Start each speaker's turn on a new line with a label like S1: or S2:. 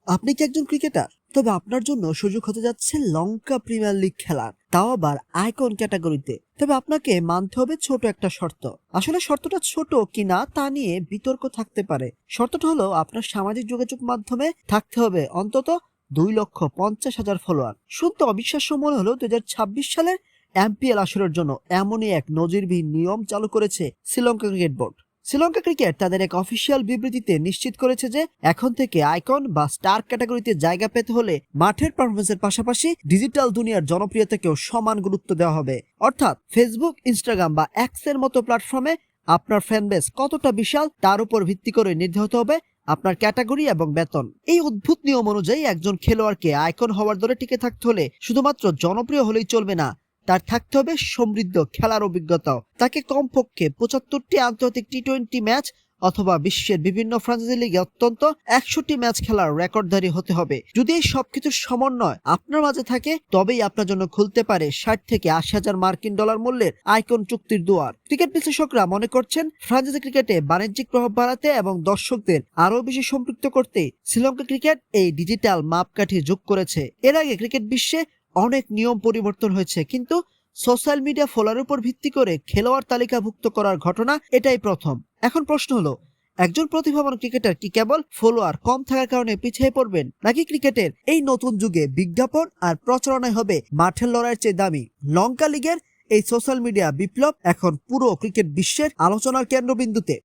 S1: আপনি কি একজন ক্রিকেটার? তবে আপনার জন্য সুযোগ হতে যাচ্ছে লঙ্কা প্রিমিয়ার লিগ খেলার, তাও আবার আইকন ক্যাটাগরিতে। তবে আপনাকে মানতে হবে ছোট একটা শর্ত। আসলে শর্তটা ছোট কিনা তা নিয়ে বিতর্ক থাকতে পারে। শর্তটা হলো আপনার সামাজিক যোগাযোগ মাধ্যমে থাকতে হবে অন্তত 2,50,000 ফলোয়ার। শুনতে অবিশ্বাস্য মনে হলো 2026 সালের এমপিএল আসরের জন্য এমনই এক নজিরবিহীন নিয়ম চালু করেছে Sri Lanka cricket board. Sri Lanka cricket তাদের এক অফিসিয়াল বিবৃতিতে নিশ্চিত করেছে যে এখন থেকে আইকন বা স্টার ক্যাটাগরিতে জায়গা পেতে হলে মাঠের পারফরমেন্সের পাশাপাশি ডিজিটাল দুনিয়ার জনপ্রিয়তাকেও সমান গুরুত্ব দেওয়া হবে। অর্থাৎ ফেসবুক, ইনস্টাগ্রাম বা এক্স এর মতো প্ল্যাটফর্মে আপনার ফ্যানবেস কতটা বিশাল তার উপর ভিত্তি করে নির্ধারিত হবে আপনার ক্যাটাগরি এবং বেতন। এই অদ্ভুত নিয়ম অনুযায়ী একজন খেলোয়াড়কে আইকন হওয়ার দরে টিকে থাকতে হলে শুধুমাত্র জনপ্রিয় হলেই চলবে না, তার থাকতে হবে সমৃদ্ধ খেলার অভিজ্ঞতাও। তাকে কমপক্ষে 75টি আন্তর্জাতিক টি-20 ম্যাচ অথবা বিশ্বের বিভিন্ন ফ্রাঞ্চাইজি লিগে অত্যন্ত 100টি ম্যাচ খেলার রেকর্ডধারী হতে হবে। যদি এই সবকিছুর সমন্বয় আপনার মাঝে থাকে, তবেই আপনার জন্য খুলতে পারে 60 থেকে 80,000 মার্কিন ডলার মূল্যের আইকন চুক্তির দুয়ার। ক্রিকেট বিশ্লেষকরা মনে করছেন ফ্রাঞ্চাইজি ক্রিকেটে বাণিজ্যিক প্রভাব বাড়াতে এবং দর্শকদের আরও বেশি সম্পৃক্ত করতে শ্রীলঙ্কা ক্রিকেট এই ডিজিটাল মাপকাঠি যোগ করেছে। এর আগে ক্রিকেট বিশ্বে অনেক নিয়ম পরিবর্তন হয়েছে, কিন্তু সোশ্যাল মিডিয়া ফলোয়ারের উপর ভিত্তি করে খেলোয়াড় তালিকাভুক্ত করার ঘটনা এটাই প্রথম। এখন প্রশ্ন হলো, একজন প্রতিভাবান ক্রিকেটার কি কেবল ফলোয়ার কম থাকার কারণে পিছিয়ে পড়বেন, নাকি ক্রিকেটের এই নতুন যুগে বিজ্ঞাপন আর প্রচারণায় হবে মাঠের লড়াইয়ের চেয়ে দামি? লঙ্কা লিগের এই সোশ্যাল মিডিয়া বিপ্লব এখন পুরো ক্রিকেট বিশ্বের আলোচনার কেন্দ্রবিন্দুতে।